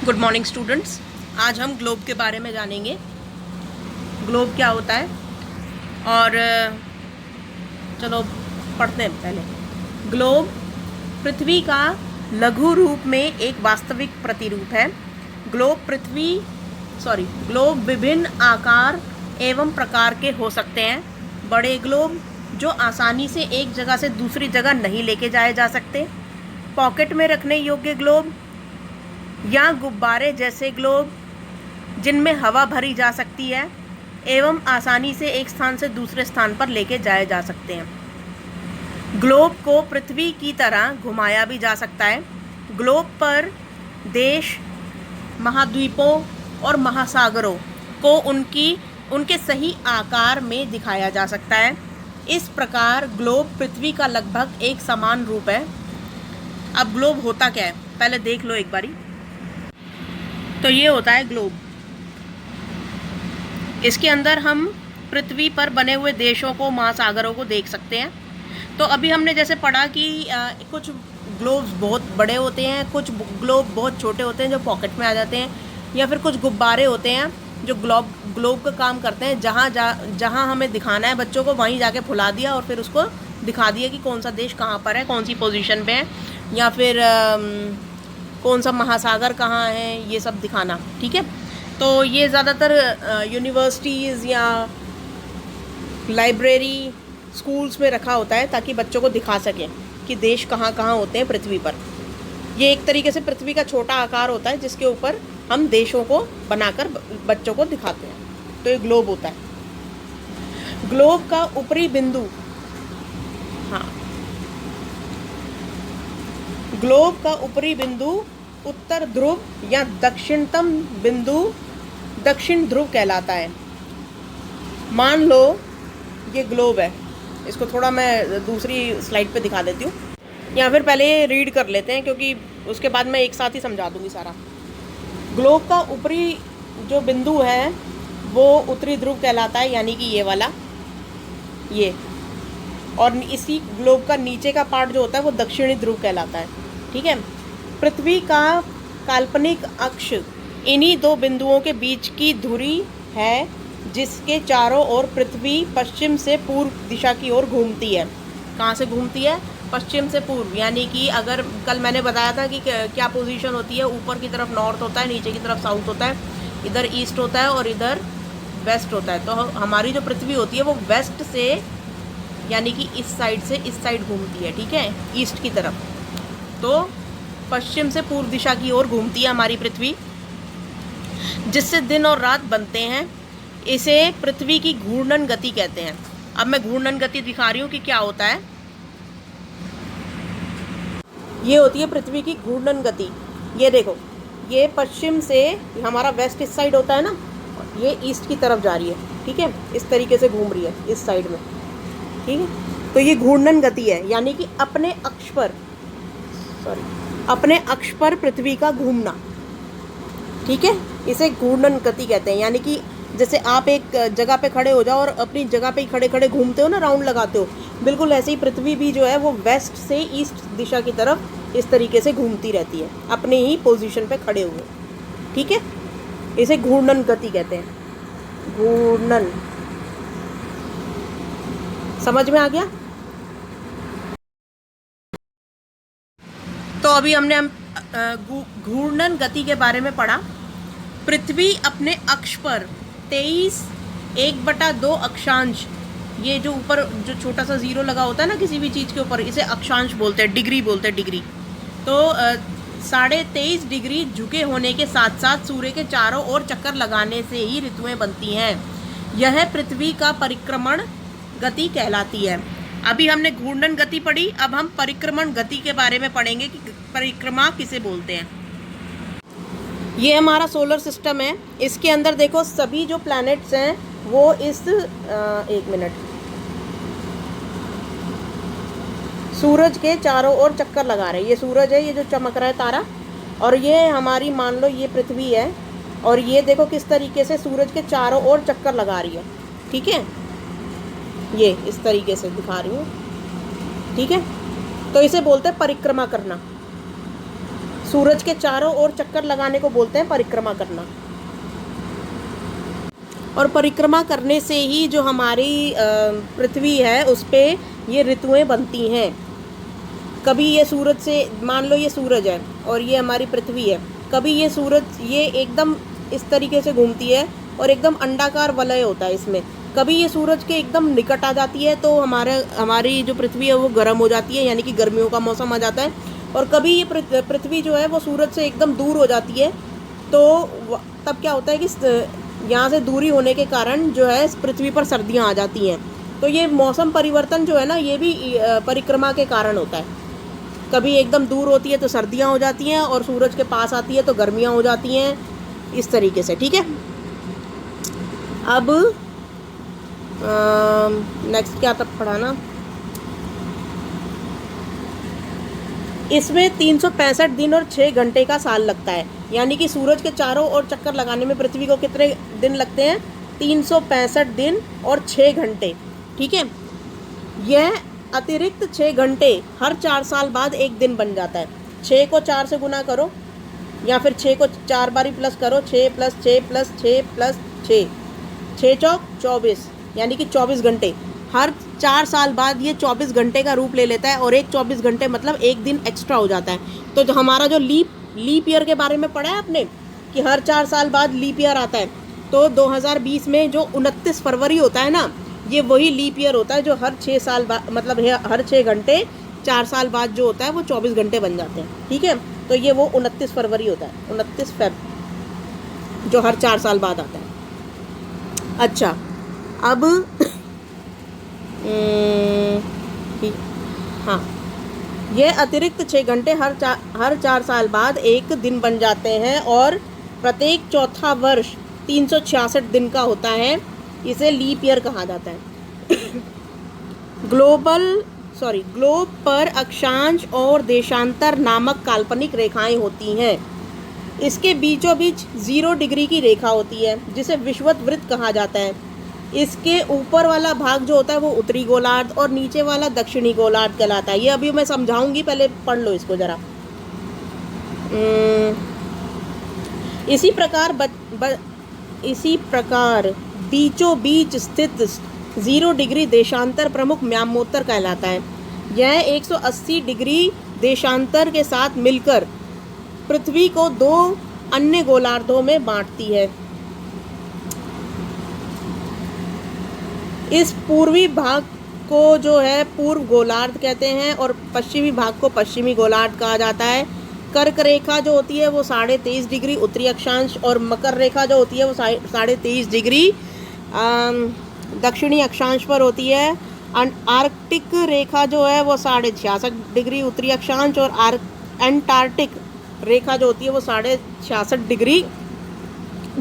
Good morning students. आज हम globe के बारे में जानेंगे। ग्लोब क्या होता है और चलो पढ़ते हैं पहले। ग्लोब पृथ्वी का लघु रूप में एक वास्तविक प्रतिरूप है। ग्लोब विभिन्न आकार एवं प्रकार के हो सकते हैं। बड़े ग्लोब जो आसानी से एक जगह से दूसरी जगह नहीं लेके जाए जा सकते, पॉकेट में रखने योग्य ग्लोब या गुब्बारे जैसे ग्लोब जिनमें हवा भरी जा सकती है एवं आसानी से एक स्थान से दूसरे स्थान पर लेके जाए जा सकते हैं। ग्लोब को पृथ्वी की तरह घुमाया भी जा सकता है। ग्लोब पर देश, महाद्वीपों और महासागरों को उनके सही आकार में दिखाया जा सकता है। इस प्रकार ग्लोब पृथ्वी का लगभग एक समान रूप है। अब ग्लोब होता क्या है पहले देख लो एक बारी। तो ये होता है ग्लोब। इसके अंदर हम पृथ्वी पर बने हुए देशों को, महासागरों को देख सकते हैं। तो अभी हमने जैसे पढ़ा कि कुछ ग्लोब्स बहुत बड़े होते हैं, कुछ ग्लोब बहुत छोटे होते हैं जो पॉकेट में आ जाते हैं, या फिर कुछ गुब्बारे होते हैं जो ग्लोब का काम करते हैं। जहाँ हमें दिखाना है बच्चों को वहीं जाके फुला दिया और फिर उसको दिखा दिया कि कौन सा देश कहाँ पर है, कौन सी पोजीशन पे है, या फिर कौन सा महासागर कहाँ है, ये सब दिखाना। ठीक है। तो ये ज़्यादातर यूनिवर्सिटीज़ या लाइब्रेरी, स्कूल्स में रखा होता है ताकि बच्चों को दिखा सकें कि देश कहाँ कहाँ होते हैं पृथ्वी पर। ये एक तरीके से पृथ्वी का छोटा आकार होता है जिसके ऊपर हम देशों को बनाकर बच्चों को दिखाते हैं। तो ये ग्लोब होता है। ग्लोब का ऊपरी बिंदु, हाँ, ग्लोब का ऊपरी बिंदु उत्तर ध्रुव या दक्षिणतम बिंदु दक्षिण ध्रुव कहलाता है। मान लो ये ग्लोब है, इसको थोड़ा मैं दूसरी स्लाइड पे दिखा देती हूँ, या फिर पहले रीड कर लेते हैं क्योंकि उसके बाद मैं एक साथ ही समझा दूंगी सारा। ग्लोब का ऊपरी जो बिंदु है वो उत्तरी ध्रुव कहलाता है, यानी कि ये वाला, ये, और इसी ग्लोब का नीचे का पार्ट जो होता है वो दक्षिणी ध्रुव कहलाता है। ठीक है। पृथ्वी का काल्पनिक अक्ष इन्हीं दो बिंदुओं के बीच की धुरी है जिसके चारों ओर पृथ्वी पश्चिम से पूर्व दिशा की ओर घूमती है। कहाँ से घूमती है? पश्चिम से पूर्व। यानी कि अगर कल मैंने बताया था कि क्या पोजीशन होती है, ऊपर की तरफ नॉर्थ होता है, नीचे की तरफ साउथ होता है, इधर ईस्ट होता है और इधर वेस्ट होता है। तो हमारी जो पृथ्वी होती है वो वेस्ट से, यानी कि इस साइड से इस साइड घूमती है। ठीक है, ईस्ट की तरफ। तो पश्चिम से पूर्व दिशा की ओर घूमती है हमारी पृथ्वी, जिससे दिन और रात बनते हैं। इसे पृथ्वी की घूर्णन गति कहते हैं। अब मैं घूर्णन गति दिखा रही हूँ कि क्या होता है। ये होती है पृथ्वी की घूर्णन गति। ये देखो, ये पश्चिम से, हमारा वेस्ट इस साइड होता है ना, ये ईस्ट की तरफ जा रही है। ठीक है, इस तरीके से घूम रही है इस साइड में। ठीक है, तो ये घूर्णन गति है, यानी कि अपने अक्ष पर पृथ्वी का घूमना। ठीक है, इसे घूर्णन गति कहते हैं। यानी कि जैसे आप एक जगह पे खड़े हो जाओ और अपनी जगह पे ही खड़े खड़े घूमते हो ना, राउंड लगाते हो, बिल्कुल ऐसे ही पृथ्वी भी जो है वो वेस्ट से ईस्ट दिशा की तरफ इस तरीके से घूमती रहती है अपने ही पोजीशन पे खड़े हुए। ठीक है, इसे घूर्णन गति कहते हैं। घूर्णन, समझ में आ गया? तो अभी हमने घूर्णन गति के बारे में पढ़ा। पृथ्वी अपने अक्ष पर 23/1/2 अक्षांश, ये जो ऊपर जो छोटा सा जीरो लगा होता है ना किसी भी चीज़ के ऊपर, इसे अक्षांश बोलते हैं, डिग्री बोलते हैं, डिग्री। तो 23.5 डिग्री झुके होने के साथ साथ सूर्य के चारों ओर चक्कर लगाने से ही ऋतुएं बनती हैं। यह पृथ्वी का परिक्रमण गति कहलाती है। अभी हमने घूर्णन गति पढ़ी, अब हम परिक्रमण गति के बारे में पढ़ेंगे कि परिक्रमा किसे बोलते हैं। ये हमारा सोलर सिस्टम है। इसके अंदर देखो सभी जो प्लैनेट्स हैं वो इस एक मिनट, सूरज के चारों ओर चक्कर लगा रहे हैं। ये सूरज है, ये जो चमक रहा है तारा, और ये हमारी, मान लो ये पृथ्वी है, और ये देखो किस तरीके से सूरज के चारों ओर चक्कर लगा रही है। ठीक है, ये इस तरीके से दिखा रही हूँ। ठीक है, तो इसे बोलते हैं परिक्रमा करना। सूरज के चारों ओर चक्कर लगाने को बोलते हैं परिक्रमा करना। और परिक्रमा करने से ही जो हमारी पृथ्वी है उस पर ये ऋतुएं बनती हैं। कभी ये सूरज से, मान लो ये सूरज है और ये हमारी पृथ्वी है, कभी ये सूरज ये एकदम इस तरीके से घूमती है और एकदम अंडाकार वलय होता है इसमें, कभी ये सूरज के एकदम निकट आ जाती है तो हमारी जो पृथ्वी है वो गर्म हो जाती है, यानी कि गर्मियों का मौसम आ जाता है। और कभी ये पृथ्वी जो है वो सूरज से एकदम दूर हो जाती है, तो तब क्या होता है कि यहाँ से दूरी होने के कारण जो है पृथ्वी पर सर्दियाँ आ जाती हैं। तो ये मौसम परिवर्तन जो है ना, ये भी परिक्रमा के कारण होता है। कभी एकदम दूर होती है तो सर्दियाँ हो जाती हैं और सूरज के पास आती है तो गर्मियाँ हो जाती हैं, इस तरीके से। ठीक है, अब नेक्स्ट क्या तक पढ़ा ना, इसमें 365 दिन और 6 घंटे का साल लगता है, यानी कि सूरज के चारों ओर चक्कर लगाने में पृथ्वी को कितने दिन लगते हैं? 365 दिन और 6 घंटे। ठीक है, यह अतिरिक्त 6 घंटे हर 4 साल बाद एक दिन बन जाता है। 6 को 4 से गुना करो या फिर 6 को 4 बारी प्लस करो, 6 + 6 + 6 + 6, 6 चौक 24, यानी कि 24 घंटे। हर 4 साल बाद ये 24 घंटे का रूप ले लेता है और एक 24 घंटे मतलब एक दिन एक्स्ट्रा हो जाता है। तो जो हमारा जो लीप ईयर के बारे में पढ़ा है आपने कि हर 4 साल बाद लीप ईयर आता है, तो 2020 में जो 29 फरवरी होता है ना, ये वही लीप ईयर होता है जो हर 6 साल बाद, मतलब हर 6 घंटे 4 साल बाद जो होता है वो 24 घंटे बन जाते हैं। ठीक है, तो ये वो 29 फरवरी होता है, 29 फेब, जो हर 4 साल बाद आता है। अच्छा, अब हाँ, ये अतिरिक्त 6 घंटे हर 4 साल बाद एक दिन बन जाते हैं और प्रत्येक चौथा वर्ष 366 दिन का होता है। इसे लीप ईयर कहा जाता है। ग्लोब पर अक्षांश और देशांतर नामक काल्पनिक रेखाएं होती हैं। इसके बीचों बीच 0 डिग्री की रेखा होती है जिसे विषुवत वृत्त कहा जाता है। इसके ऊपर वाला भाग जो होता है वो उत्तरी गोलार्ध और नीचे वाला दक्षिणी गोलार्ध कहलाता है। ये अभी मैं समझाऊंगी, पहले पढ़ लो इसको ज़रा। इसी प्रकार बीचों बीच स्थित 0 डिग्री देशांतर प्रमुख म्यामोत्तर कहलाता है। यह 180 डिग्री देशांतर के साथ मिलकर पृथ्वी को 2 अन्य गोलार्धों में बांटती है। इस पूर्वी भाग को जो है पूर्व गोलार्ध कहते हैं और पश्चिमी भाग को पश्चिमी गोलार्ध कहा जाता है। कर्क रेखा जो होती है वो 23.5 डिग्री उत्तरी अक्षांश और मकर रेखा जो होती है वो 23.5 डिग्री दक्षिणी अक्षांश पर होती है। आर्कटिक रेखा जो है वो 66.5 डिग्री उत्तरी अक्षांश और एंटार्कटिक रेखा जो होती है वो 66.5 डिग्री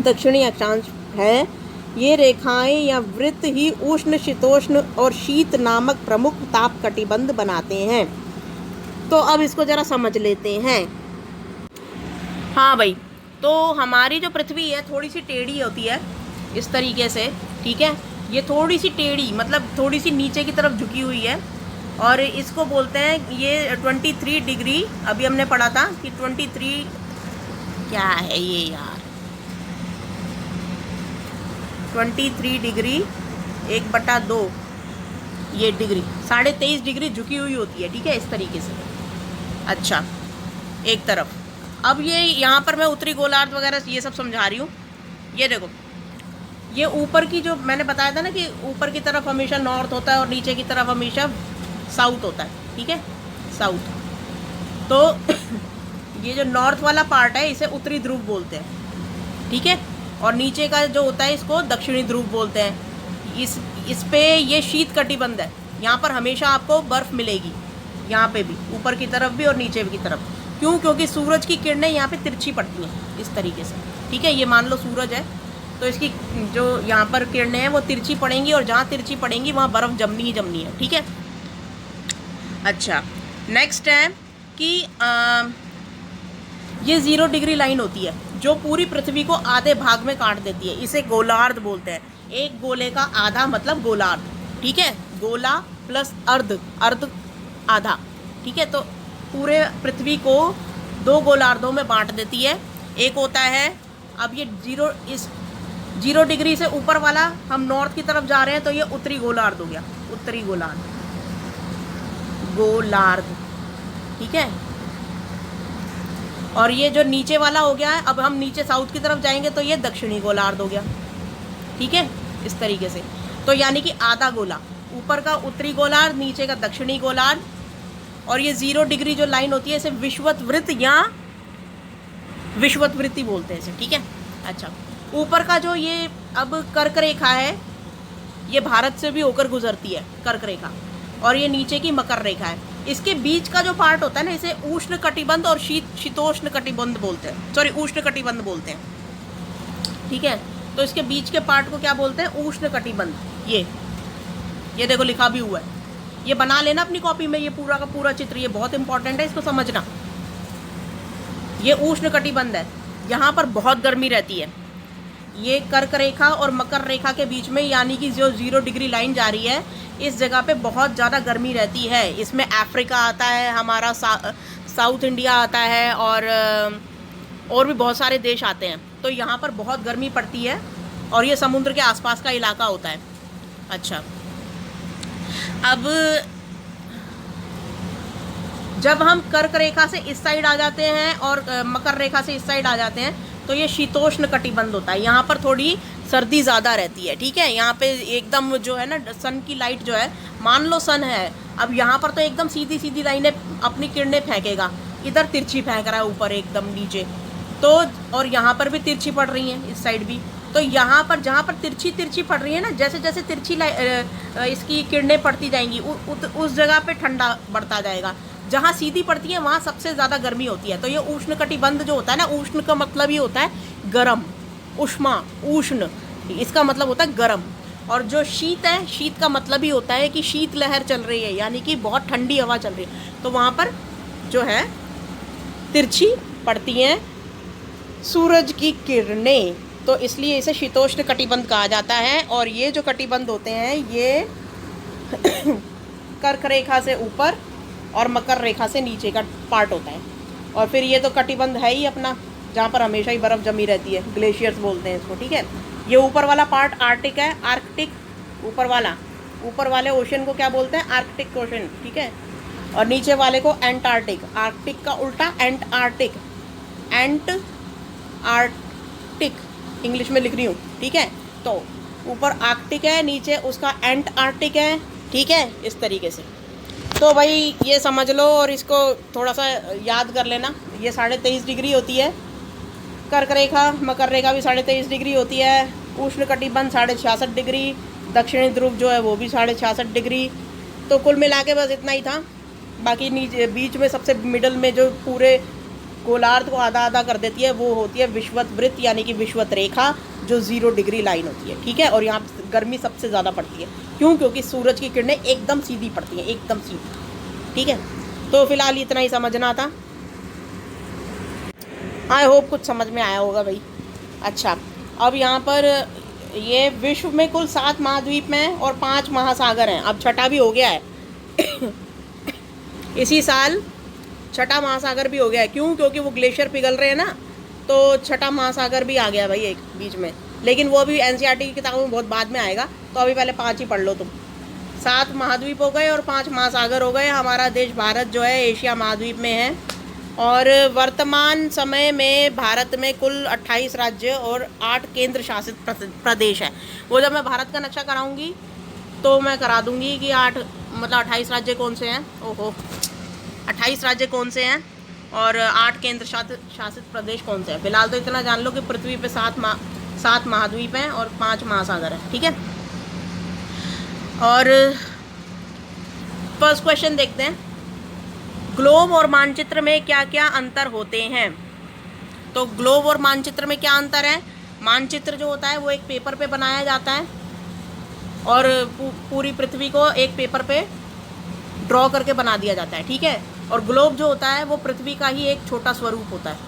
दक्षिणी अक्षांश है। ये रेखाएं या वृत्त ही उष्ण, शीतोष्ण और शीत नामक प्रमुख ताप कटिबंध बनाते हैं। तो अब इसको ज़रा समझ लेते हैं। हाँ भाई, तो हमारी जो पृथ्वी है थोड़ी सी टेढ़ी होती है इस तरीके से। ठीक है, ये थोड़ी सी टेढ़ी मतलब थोड़ी सी नीचे की तरफ झुकी हुई है और इसको बोलते हैं ये 23 डिग्री। अभी हमने पढ़ा था कि 23 क्या है ये यार, 23 डिग्री 1/2 ये डिग्री 23.5 डिग्री झुकी हुई होती है। ठीक है, इस तरीके से। अच्छा, एक तरफ। अब ये यहाँ पर मैं उत्तरी गोलार्ध वगैरह ये सब समझा रही हूँ। ये देखो, ये ऊपर की जो मैंने बताया था ना कि ऊपर की तरफ हमेशा नॉर्थ होता है और नीचे की तरफ हमेशा साउथ होता है। ठीक है, साउथ। तो ये जो नॉर्थ वाला पार्ट है इसे उत्तरी ध्रुव बोलते हैं। ठीक है, और नीचे का जो होता है इसको दक्षिणी ध्रुव बोलते हैं। इस पे ये शीत कटिबंध है, यहाँ पर हमेशा आपको बर्फ़ मिलेगी, यहाँ पे भी, ऊपर की तरफ भी और नीचे की तरफ। क्यों? क्योंकि सूरज की किरणें यहाँ पे तिरछी पड़ती हैं इस तरीके से। ठीक है, ये मान लो सूरज है तो इसकी जो यहाँ पर किरणें हैं वो तिरछी पड़ेंगी और जहाँ तिरछी पड़ेंगी वहाँ बर्फ़ जमनी ही जमनी है। ठीक है, अच्छा, नेक्स्ट है कि ये 0 डिग्री लाइन होती है जो पूरी पृथ्वी को आधे भाग में काट देती है। इसे गोलार्ध बोलते हैं। एक गोले का आधा मतलब गोलार्ध। ठीक है, गोला प्लस अर्ध, अर्ध आधा। ठीक है, तो पूरे पृथ्वी को दो गोलार्धों में बांट देती है। एक होता है, अब ये 0 डिग्री से ऊपर वाला हम नॉर्थ की तरफ जा रहे हैं तो ये उत्तरी गोलार्ध हो गया, उत्तरी गोलार्ध, ठीक है। और ये जो नीचे वाला हो गया है, अब हम नीचे साउथ की तरफ जाएंगे तो ये दक्षिणी गोलार्ध हो गया, ठीक है, इस तरीके से। तो यानी कि आधा गोला, ऊपर का उत्तरी गोलार्ध, नीचे का दक्षिणी गोलार्ध। और ये 0 डिग्री जो लाइन होती है इसे विषुवत या विषुवत बोलते हैं इसे, ठीक है। अच्छा, ऊपर का जो ये अब कर्क रेखा है, ये भारत से भी होकर गुजरती है कर्क रेखा, और ये नीचे की मकर रेखा है। इसके बीच का जो पार्ट होता है ना, इसे उष्ण कटिबंध और शीतोष्ण कटिबंध बोलते हैं, सॉरी उष्ण कटिबंध बोलते हैं, ठीक है। तो इसके बीच के पार्ट को क्या बोलते हैं? उष्ण कटिबंध। ये देखो लिखा भी हुआ है, ये बना लेना अपनी कॉपी में, ये पूरा का पूरा चित्र, ये बहुत इंपॉर्टेंट है, इसको समझना। ये उष्ण कटिबंध है, यहाँ पर बहुत गर्मी रहती है। ये कर्क रेखा और मकर रेखा के बीच में, यानी कि जो 0 डिग्री लाइन जा रही है, इस जगह पे बहुत ज़्यादा गर्मी रहती है। इसमें अफ्रीका आता है, हमारा साउथ इंडिया आता है, और भी बहुत सारे देश आते हैं। तो यहाँ पर बहुत गर्मी पड़ती है, और ये समुद्र के आसपास का इलाका होता है। अच्छा, अब जब हम कर्क रेखा से इस साइड आ जाते हैं और मकर रेखा से इस साइड आ जाते हैं तो ये शीतोष्ण कटिबंध होता है। यहाँ पर थोड़ी सर्दी ज़्यादा रहती है, ठीक है। यहाँ पे एकदम जो है ना, सन की लाइट जो है, मान लो सन है, अब यहाँ पर तो एकदम सीधी सीधी लाइनें अपनी किरणें फेंकेगा, इधर तिरछी फेंक रहा है ऊपर एकदम नीचे, तो और यहाँ पर भी तिरछी पड़ रही है, इस साइड भी। तो यहाँ पर जहाँ पर तिरछी पड़ रही है ना, जैसे जैसे तिरछी इसकी किरणें पड़ती जाएंगी, उस जगह पे ठंडा बढ़ता जाएगा। जहाँ सीधी पड़ती है वहाँ सबसे ज़्यादा गर्मी होती है। तो ये उष्ण कटिबंध जो होता है ना, उष्ण का मतलब ही होता है गर्म, उष्मा, उष्ण, इसका मतलब होता है गर्म। और जो शीत है, शीत का मतलब ही होता है कि शीत लहर चल रही है, यानी कि बहुत ठंडी हवा चल रही है, तो वहाँ पर जो है तिरछी पड़ती हैं सूरज की किरणें, तो इसलिए इसे शीतोष्ण कटिबंध कहा जाता है। और ये जो कटिबंध होते हैं ये कर्क रेखा से ऊपर और मकर रेखा से नीचे का पार्ट होता है। और फिर ये तो कटिबंध है ही अपना, जहाँ पर हमेशा ही बर्फ़ जमी रहती है, ग्लेशियर्स बोलते हैं इसको, ठीक है। ये ऊपर वाला पार्ट आर्कटिक है, आर्कटिक, ऊपर वाले ओशन को क्या बोलते हैं? आर्कटिक ओशन, ठीक है। और नीचे वाले को एंटार्क्टिक, आर्कटिक का उल्टा एंटार्क्टिक, आर्कटिक इंग्लिश में लिख रही हूँ, ठीक है। तो ऊपर आर्कटिक है, नीचे उसका एंटार्क्टिक है, ठीक है, इस तरीके से। तो भाई ये समझ लो और इसको थोड़ा सा याद कर लेना। ये 23.5 डिग्री होती है कर्क रेखा, मकर रेखा भी 23.5 डिग्री होती है, उष्ण कटिबंध 66.5 डिग्री, दक्षिणी ध्रुव जो है वो भी 66.5 डिग्री। तो कुल मिला के बस इतना ही था। बाकी नीचे बीच में सबसे मिडल में जो पूरे गोलार्ध को आधा आधा कर देती है वो होती है विषुवत वृत्त, यानी कि विषुवत रेखा, जो 0 डिग्री लाइन होती है, ठीक है। और यहाँ गर्मी सबसे ज़्यादा पड़ती है, क्यों? क्योंकि सूरज की किरणें एकदम सीधी पड़ती हैं, एकदम सीधी, ठीक है। तो फिलहाल इतना ही समझना था। आई होप कुछ समझ में आया होगा भाई। अच्छा, अब यहाँ पर ये विश्व में कुल 7 महाद्वीप हैं और 5 महासागर हैं। अब छठा भी हो गया है इसी साल छठा महासागर भी हो गया है। क्यों? क्योंकि वो ग्लेशियर पिघल रहे हैं ना, तो छठा महासागर भी आ गया भाई एक बीच में। लेकिन वो भी एनसीईआरटी की किताबों में बहुत बाद में आएगा, तो अभी पहले 5 ही पढ़ लो तुम। 7 महाद्वीप हो गए और 5 महासागर हो गए। हमारा देश भारत जो है एशिया महाद्वीप में है। और वर्तमान समय में भारत में कुल 28 राज्य और 8 केंद्र शासित प्रदेश है। वो जब मैं भारत का नक्शा कराऊंगी तो मैं करा दूंगी कि 28 राज्य कौन से हैं। ओहो, 28 राज्य कौन से हैं और 8 केंद्र शासित प्रदेश कौन से हैं। फिलहाल तो इतना जान लो कि पृथ्वी पे 7 महाद्वीप हैं और 5 महासागर हैं, ठीक है। और फर्स्ट क्वेश्चन देखते हैं, ग्लोब और मानचित्र में क्या क्या अंतर होते हैं। तो ग्लोब और मानचित्र में क्या अंतर है? मानचित्र जो होता है वो एक पेपर पे बनाया जाता है और पूरी पृथ्वी को एक पेपर पे ड्रॉ करके बना दिया जाता है, ठीक है। और ग्लोब जो होता है वो पृथ्वी का ही एक छोटा स्वरूप होता है।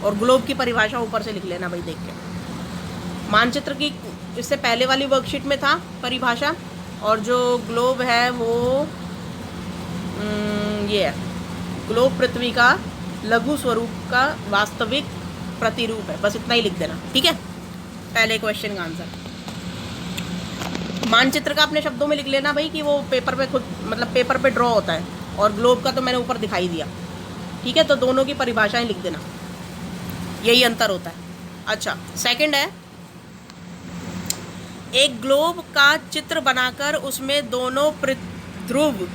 और ग्लोब की परिभाषा ऊपर से लिख लेना भाई देख के। मानचित्र की इससे पहले वाली वर्कशीट में था परिभाषा, और जो ग्लोब है वो ये है, ग्लोब पृथ्वी का लघु स्वरूप का वास्तविक प्रतिरूप है। बस इतना ही लिख देना, ठीक है। पहले क्वेश्चन का आंसर मानचित्र का अपने शब्दों में लिख लेना भाई कि वो पेपर पे खुद मतलब पेपर पे ड्रॉ होता है, और ग्लोब का तो मैंने ऊपर दिखाई दिया, ठीक है। तो दोनों की परिभाषाएं लिख देना, यही अंतर होता है। अच्छा, सेकंड है, एक ग्लोब का चित्र बनाकर उसमें दोनों ध्रुव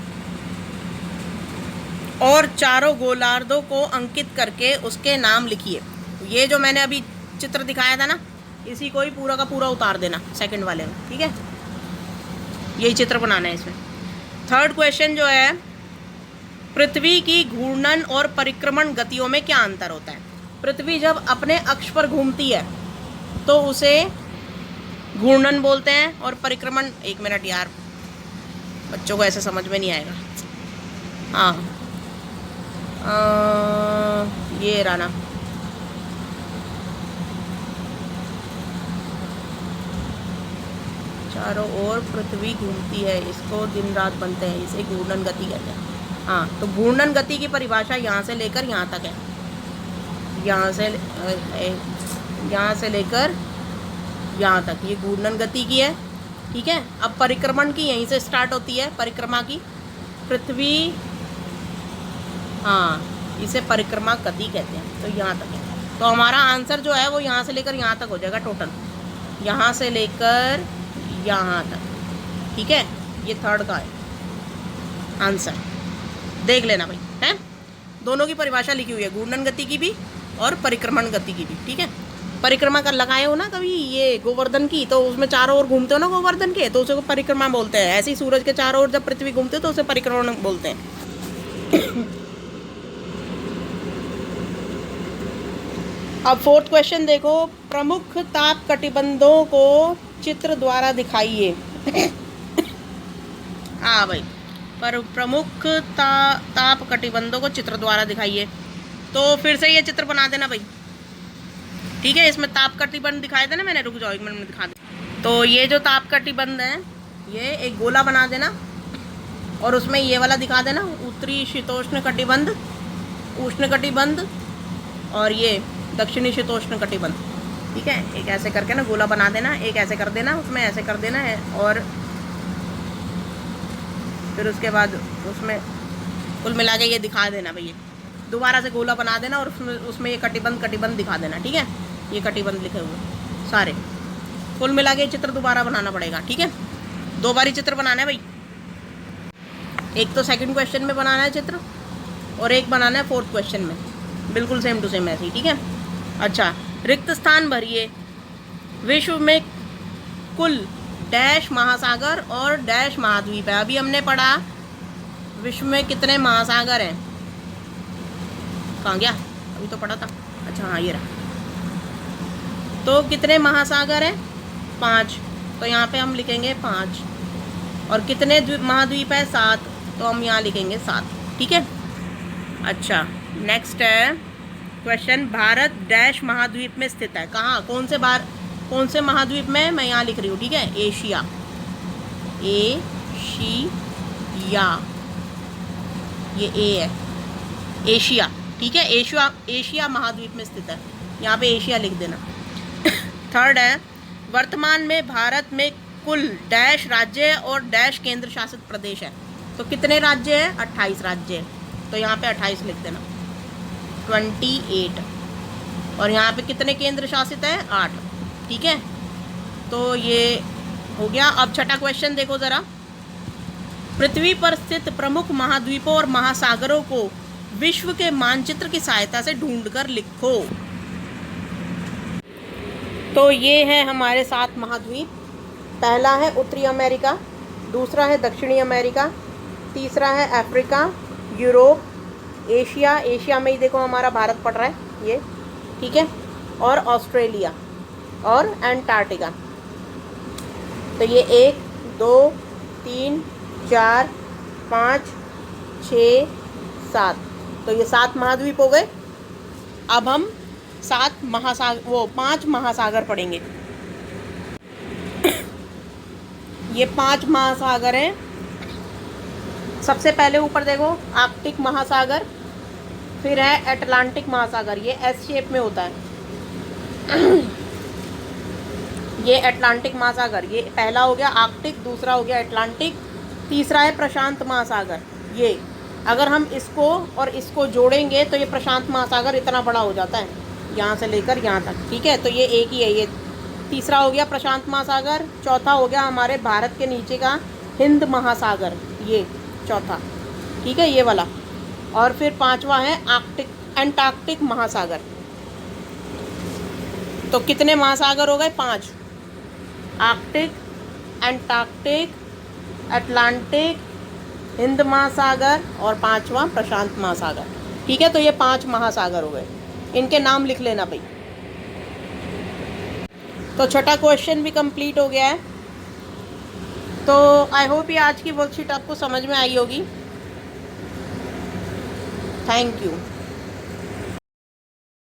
और चारों गोलार्धों को अंकित करके उसके नाम लिखिए। ये जो मैंने अभी चित्र दिखाया था ना, इसी को ही पूरा का पूरा उतार देना सेकंड वाले में, ठीक है। यही चित्र बनाना है इसमें। थर्ड क्वेश्चन जो है, पृथ्वी की घूर्णन और परिक्रमण गतियों में क्या अंतर होता है। पृथ्वी जब अपने अक्ष पर घूमती है तो उसे घूर्णन बोलते हैं, और परिक्रमण, एक मिनट यार, बच्चों को ऐसे समझ में नहीं आएगा। हाँ, ये रहा ना, चारों ओर पृथ्वी घूमती है, इसको दिन रात बनते हैं, इसे घूर्णन गति कहते हैं। हाँ, तो घूर्णन गति की परिभाषा यहाँ से लेकर यहाँ तक है, यहाँ से लेकर यहाँ तक ये घूर्णन गति की है, ठीक है। अब परिक्रमण की यहीं से स्टार्ट होती है, परिक्रमा की, पृथ्वी, हाँ, इसे परिक्रमा गति कहते हैं। तो यहाँ तक है, तो हमारा आंसर जो है वो यहाँ से लेकर यहाँ तक हो जाएगा टोटल, यहाँ से लेकर यहाँ तक, ठीक है। ये थर्ड का है आंसर, देख लेना भाई, है। दोनों की परिभाषा लिखी हुई है, घूर्णन गति की भी और परिक्रमण गति की भी, ठीक है। परिक्रमा कर लगाए हो ना कभी ये गोवर्धन की, तो उसमें चारों ओर घूमते हो ना गोवर्धन के, तो उसे को परिक्रमा बोलते हैं। ऐसे ही सूरज के चारों ओर जब पृथ्वी घूमते हो तो उसे परिक्रमण बोलते हैं। अब फोर्थ क्वेश्चन देखो, प्रमुख ताप कटिबंधों को चित्र द्वारा दिखाइए। हाँ भाई, पर प्रमुख ताप कटिबंधों को चित्र द्वारा दिखाइए, तो फिर से ये चित्र बना देना भाई, ठीक है। इसमें ताप कटिबंध दिखाए थे ना मैंने, रुक जाओ एक मिनट में दिखा दे। तो ये जो ताप कटिबंध है, ये एक गोला बना देना, और उसमें ये वाला दिखा देना, उत्तरी शीतोष्ण कटिबंध, उष्ण कटिबंध, और ये दक्षिणी शीतोष्ण कटिबंध, ठीक है। एक ऐसे करके ना गोला बना देना, एक ऐसे कर देना, उसमें ऐसे कर देना है, और फिर उसके बाद उसमें कुल मिला के ये दिखा देना भैया, दोबारा से गोला बना देना, और उसमें ये कटिबंध दिखा देना, ठीक है। ये कटिबंध लिखे हुए सारे, कुल मिला के चित्र दोबारा बनाना पड़ेगा, ठीक है। दो बारी चित्र बनाना है भाई, एक तो सेकंड क्वेश्चन में बनाना है चित्र, और एक बनाना है फोर्थ क्वेश्चन में, बिल्कुल सेम टू सेम ऐसे ही, ठीक है। अच्छा, रिक्त स्थान भरिए। विश्व में कुल डैश महासागर और डैश महाद्वीप है। अभी हमने पढ़ा विश्व में कितने महासागर हैं, कहाँ गया, अभी तो पढ़ा था। अच्छा हाँ, ये रहा। तो कितने महासागर हैं, 5, तो यहाँ पे हम लिखेंगे 5। और कितने महाद्वीप है, 7, तो हम यहाँ लिखेंगे 7, ठीक है। अच्छा, नेक्स्ट है क्वेश्चन, भारत डैश महाद्वीप में स्थित है। कहाँ, कौन से महाद्वीप में, मैं यहाँ लिख रही हूँ, ठीक है। एशिया, ये ए है, एशिया, ठीक है। एशिया महाद्वीप में स्थित है, यहाँ पे एशिया लिख देना। थर्ड है, वर्तमान में भारत में कुल डैश राज्य और डैश केंद्र शासित प्रदेश है। तो कितने राज्य हैं, 28 राज्य है, तो यहाँ पे 28 लिख देना, 28। और यहाँ पे कितने केंद्र शासित है, 8, ठीक है। तो ये हो गया। अब छठा क्वेश्चन देखो ज़रा, पृथ्वी पर स्थित प्रमुख महाद्वीपों और महासागरों को विश्व के मानचित्र की सहायता से ढूंढकर लिखो। तो ये है हमारे 7 महाद्वीप। पहला है उत्तरी अमेरिका, दूसरा है दक्षिणी अमेरिका, तीसरा है अफ्रीका, यूरोप, एशिया में ही देखो हमारा भारत पड़ रहा है ये, ठीक है, और ऑस्ट्रेलिया और एंटार्क्टिका। तो ये 1 2 3 4 5 6 7, तो ये 7 महाद्वीप हो गए। अब हम 5 महासागर पढ़ेंगे। ये 5 महासागर हैं। सबसे पहले ऊपर देखो आर्कटिक महासागर, फिर है अटलांटिक महासागर, ये एस शेप में होता है। ये अटलांटिक महासागर, ये पहला हो गया आर्कटिक, दूसरा हो गया अटलांटिक, तीसरा है प्रशांत महासागर। ये अगर हम इसको और इसको जोड़ेंगे तो ये प्रशांत महासागर इतना बड़ा हो जाता है, यहाँ से लेकर यहाँ तक, ठीक है। तो ये एक ही है। ये तीसरा हो गया प्रशांत महासागर, चौथा हो गया हमारे भारत के नीचे का हिंद महासागर, ये चौथा, ठीक है, ये वाला। और फिर पांचवा है अंटार्कटिक महासागर। तो कितने महासागर हो गए? 5। आर्कटिक, अंटार्कटिक, अटलांटिक, हिंद महासागर और पांचवा प्रशांत महासागर, ठीक है। तो ये 5 महासागर हो गए, इनके नाम लिख लेना भाई। तो छठा क्वेश्चन भी कंप्लीट हो गया है। तो आई होप ये आज की वर्कशीट आपको समझ में आई होगी। Thank you.